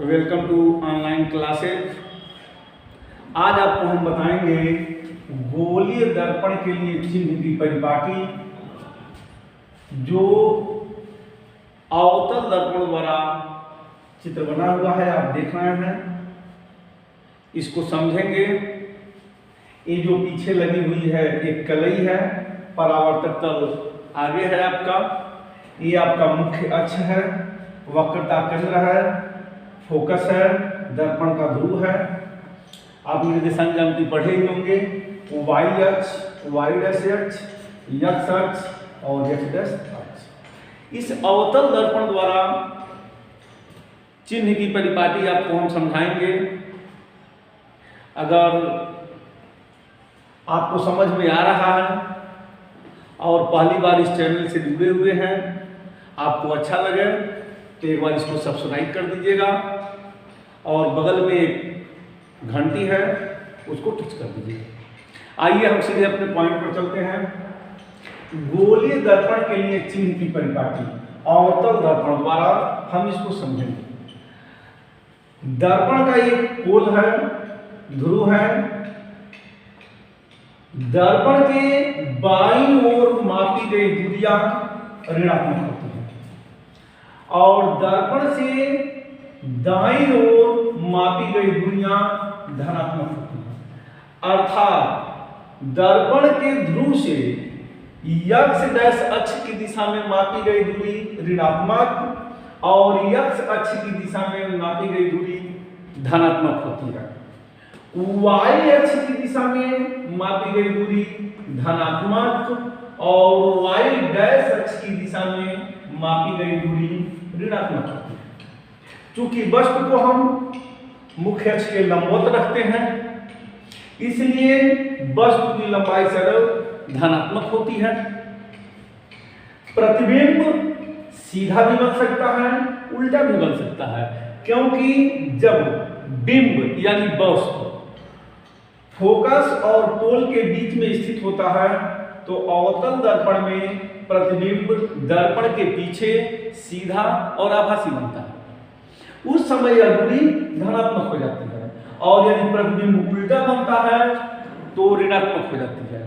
Welcome to online classes. आज आपको हम बताएंगे गोलीय दर्पण के लिए चिन्ह की परिपाटी जो अवतल दर्पण द्वारा चित्र बना हुआ है, आप देख रहे हैं। इसको समझेंगे। ये जो पीछे लगी हुई है एक कलई है, परावर्तक तल आगे है आपका, ये आपका मुख्य अक्ष है, वक्रता केंद्र है, फोकस है, दर्पण का ध्रुव है। आप निर्देशांक ज्यामिति पढ़े ही होंगे। वाई अक्ष, वाई डैश अक्ष, एक्स अक्ष और एक्स डैश अक्ष। इस अवतल दर्पण द्वारा चिन्ह की परिपाटी आपको हम समझाएंगे। अगर आपको समझ में आ रहा है और पहली बार इस चैनल से जुड़े हुए हैं, आपको अच्छा लगे तो एक बार इसको सब्सक्राइब कर दीजिएगा और बगल में एक घंटी है उसको टच कर दीजिएगा। आइए हम सीधे अपने पॉइंट पर चलते हैं। गोलीय दर्पण के लिए चिन्ह की परिपाटी अवतल दर्पण द्वारा हम इसको समझेंगे। दर्पण का ये पोल है, ध्रुव है। दर्पण के बाईं ओर मापी गई दूरियां ऋणात्मक होती है और दर्पण से दाईं ओर मापी गई दूरियां धनात्मक होती है। अर्थात दर्पण के ध्रुव से एक्स डैश अक्ष की दिशा में मापी गई दूरी ऋणात्मक और एक्स अक्ष की दिशा में मापी गई दूरी धनात्मक होती है। वाई अक्ष की दिशा में मापी गई दूरी धनात्मक और वाई डैश अक्ष की दिशा में मापी गई दूरी ऋणात्मक होती है। चूंकि वस्तु को हम मुख्य अक्ष के लंबवत रखते हैं, इसलिए वस्तु की लंबाई सरल धनात्मक होती है। प्रतिबिंब सीधा भी बन सकता है, उल्टा भी बन सकता है, क्योंकि जब बिंब यानी वस्तु फोकस और पोल के बीच में स्थित होता है तो अवतल दर्पण में प्रतिबिंब दर्पण के पीछे सीधा और आभासी बनता है। उस समय यह दूरी धनात्मक हो जाती है और यदि प्रतिबिंब उल्टा बनता है तो ऋणात्मक हो जाती है।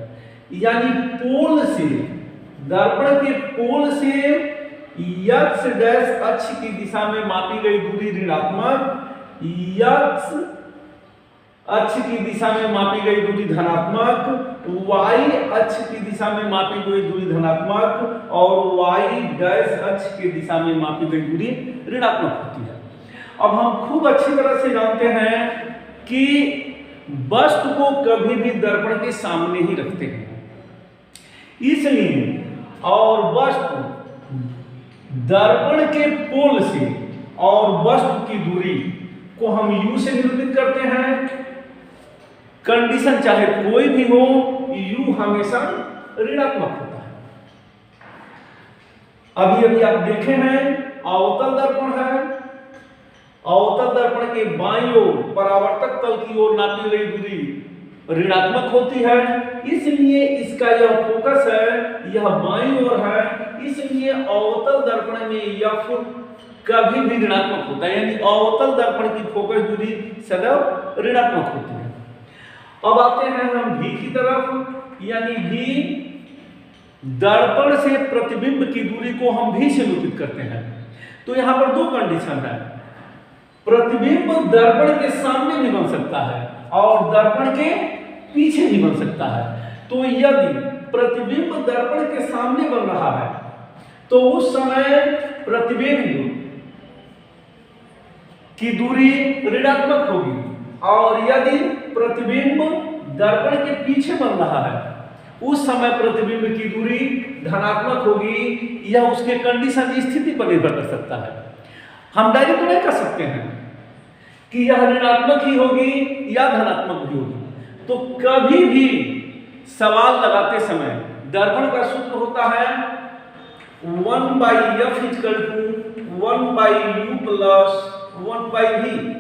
यानी पोल से, दर्पण के पोल से एक्स डैश अक्ष की दिशा में मापी गई दूरी ऋणात्मक, एक्स अक्ष की दिशा में मापी गई दूरी धनात्मक, वाई अक्ष की दिशा में मापी गई दूरी धनात्मक और वाई डैश अक्ष की दिशा में मापी गई दूरी ऋणात्मक होती है। अब हम खूब अच्छी तरह से जानते हैं कि वस्तु को कभी भी दर्पण के सामने ही रखते हैं, इसलिए और वस्तु दर्पण के पोल से और वस्तु की दूरी को हम u से निरूपित करते हैं। कंडीशन चाहे कोई भी हो, u हमेशा ऋणात्मक होता है। अभी आप देखे हैं अवतल दर्पण है, अवतल दर्पण के बाईं ओर परावर्तक तल की ओर नापी गई दूरी ऋणात्मक होती है, इसलिए इसका यह फोकस है, यह बाईं ओर है, इसलिए अवतल दर्पण में यह कभी भी ऋणात्मक होता है। यानी अवतल दर्पण की फोकस दूरी सदैव ऋणात्मक होती है। अब आते हैं हम भी की तरफ, यानी भी दर्पण से प्रतिबिंब की दूरी को हम भी से निरूपित करते हैं। तो यहां पर दो कंडीशन है। प्रतिबिंब दर्पण के सामने भी बन सकता है और दर्पण के पीछे भी बन सकता है। तो यदि प्रतिबिंब दर्पण के सामने बन रहा है तो उस समय प्रतिबिंब की दूरी ऋणात्मक होगी और यदि प्रतिबिंब दर्पण के पीछे बन रहा है उस समय प्रतिबिंब की दूरी धनात्मक होगी। यह उसके कंडीशन स्थिति पर निर्भर कर सकता है। हम डायरेक्ट नहीं कर सकते हैं कि यह ऋणात्मक ही होगी या धनात्मक भी होगी। तो कभी भी सवाल लगाते समय दर्पण का सूत्र होता है 1/f = 1/u + 1/v।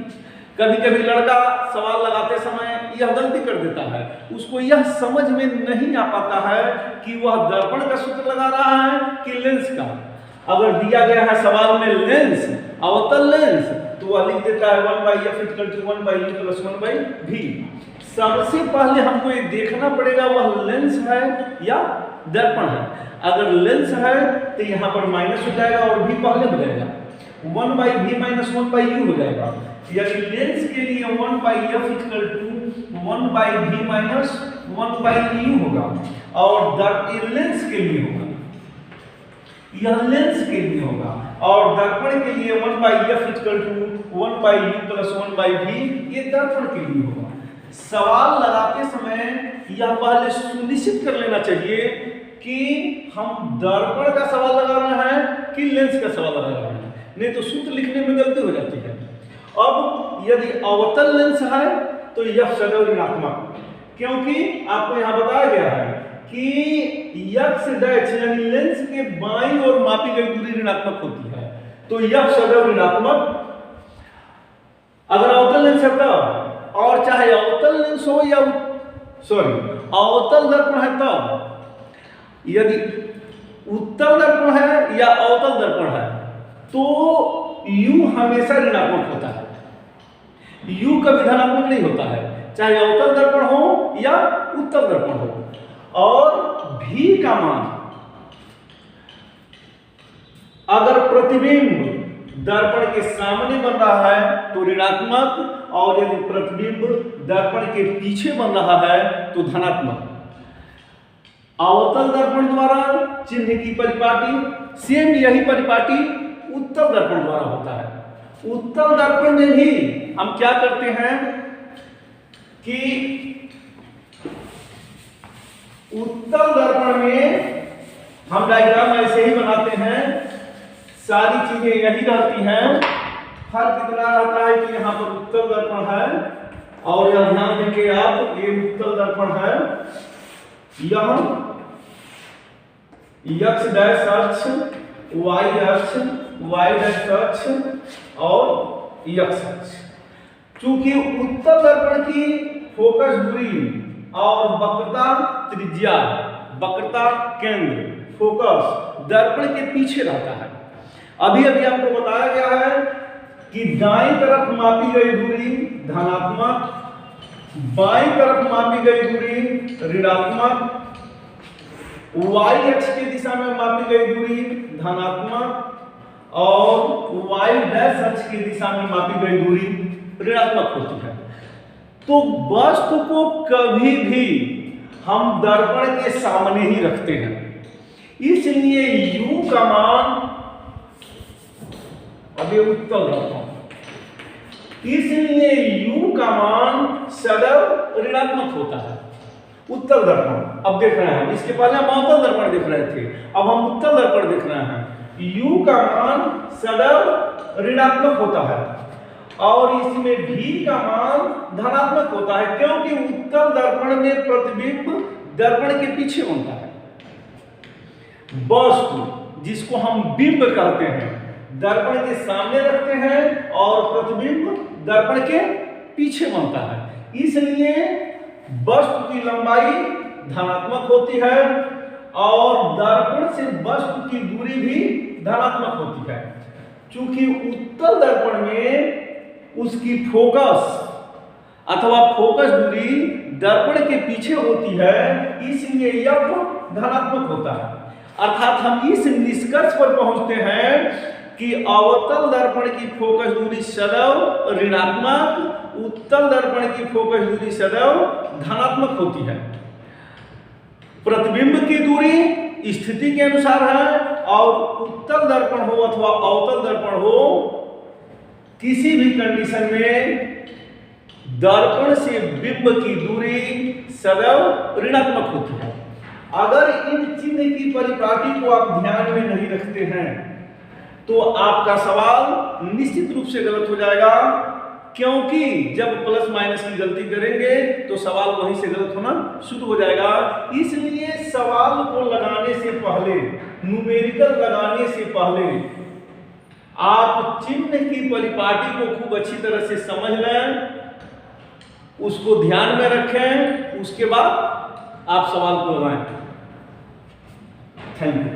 कभी कभी लड़का सवाल लगाते समय यह गलती कर देता है, उसको यह समझ में नहीं आ पाता है कि वह दर्पण का सूत्र लगा रहा है कि लेंस का। अगर दिया गया है सवाल में लेंस अवतल लेंस, तो वह लिख देता है 1/f = 1/u + 1/v। सबसे पहले हमको ये देखना पड़ेगा वह लेंस है या दर्पण है। अगर लेंस है तो यहाँ पर माइनस हो जाएगा और भी पहले हो जाएगा, 1/v - 1/u हो जाएगा। यानी लेंस के लिए 1/f = 1/v - 1/u होगा, और लेंस के लिए होगा, यह लेंस के लिए होगा, और दर्पण के लिए 1/f = 1/u + 1/v, ये दर्पण के लिए होगा। सवाल लगाते समय यह पहले सुनिश्चित कर लेना चाहिए कि हम दर्पण का सवाल लगा रहे हैं कि लेंस का सवाल लगा रहे हैं, नहीं तो सूत्र लिखने में गलती हो जाती है। अब यदि अवतल लेंस है तो यह सदैव ऋणात्मक, क्योंकि आपको यहाँ बताया गया है कि x डैश यानी लेंस के बाईं ओर मापी गई दूरी ऋणात्मक होती है, तो यह सदैव ऋणात्मक। अगर अवतल लेंस है तब, और चाहे अवतल लेंस हो या अवतल दर्पण है तब, यदि उत्तल दर्पण है या अवतल दर्पण है तो u हमेशा ऋणात्मक होता है, u कभी धनात्मक नहीं होता है, चाहे अवतल दर्पण हो या उत्तल दर्पण हो। और v का मान, अगर प्रतिबिंब दर्पण के सामने बन रहा है तो ऋणात्मक, और यदि प्रतिबिंब दर्पण के पीछे बन रहा है तो धनात्मक। अवतल दर्पण द्वारा चिन्ह की परिपाटी, सेम यही परिपाटी उत्तल दर्पण द्वारा होता है। उत्तल दर्पण में भी हम क्या करते हैं कि उत्तल दर्पण में हम डायग्राम ऐसे ही बनाते हैं, सारी चीजें यही रहती हैं। फर्क इतना रहता है कि यहाँ पर उत्तल दर्पण है, और यह ध्यान देंगे आप, ये उत्तल दर्पण है, यह x डैश अक्ष, y अक्ष, y डैश अक्ष और x अक्ष। चूंकि उत्तल दर्पण की फोकस दूरी और वक्रता त्रिज्या, वक्रता केंद्र, फोकस दर्पण के पीछे रहता है। अभी अभी आपको बताया गया है कि दाईं तरफ मापी गई दूरी धनात्मक, बाईं तरफ मापी गई दूरी ऋणात्मक, y अक्ष की दिशा में मापी गई दूरी धनात्मक, और y डैश अक्ष की दिशा में मापी गई दूरी ऋणात्मक होती है। तो वस्तु को कभी भी हम दर्पण के सामने ही रखते हैं, इसलिए u का मान, अभी उत्तल दर्पण, इसलिए u का मान सदैव ऋणात्मक होता है। उत्तल दर्पण अब देख रहे हैं, इसके पहले हम अवतल दर्पण देख रहे थे, अब हम उत्तल दर्पण देख रहे हैं। u का मान सदैव ऋणात्मक होता है, और इसमें v का मान धनात्मक होता है, क्योंकि उत्तल दर्पण में प्रतिबिंब दर्पण के पीछे बनता है। वस्तु जिसको हम बिंब कहते हैं दर्पण के सामने रखते हैं, और प्रतिबिंब दर्पण के पीछे बनता है, इसलिए वस्तु की लंबाई धनात्मक होती है, और दर्पण से वस्तु की दूरी भी धनात्मक होती है। चूंकि उत्तल दर्पण में उसकी फोकस अथवा फोकस दूरी दर्पण के पीछे होती है, इसलिए यह धनात्मक होता है। अर्थात हम इस निष्कर्ष पर पहुंचते हैं कि अवतल दर्पण की फोकस दूरी सदैव ऋणात्मक, उत्तल दर्पण की फोकस दूरी सदैव धनात्मक होती है। प्रतिबिंब की दूरी स्थिति के अनुसार है, और उत्तल दर्पण हो अथवा अवतल दर्पण हो, किसी भी कंडीशन में दर्पण से बिंब की दूरी सदैव ऋणात्मक होती है। अगर इन चिन्ह की परिपाटी को आप ध्यान में नहीं रखते हैं तो आपका सवाल निश्चित रूप से गलत हो जाएगा, क्योंकि जब प्लस माइनस की गलती करेंगे तो सवाल वहीं से गलत होना शुरू हो जाएगा। इसलिए सवाल को लगाने से पहले, न्यूमेरिकल लगाने से पहले आप चिन्ह की परिपाटी को खूब अच्छी तरह से समझ लें, उसको ध्यान में रखें, उसके बाद आप सवाल को लगाएं। Thank you.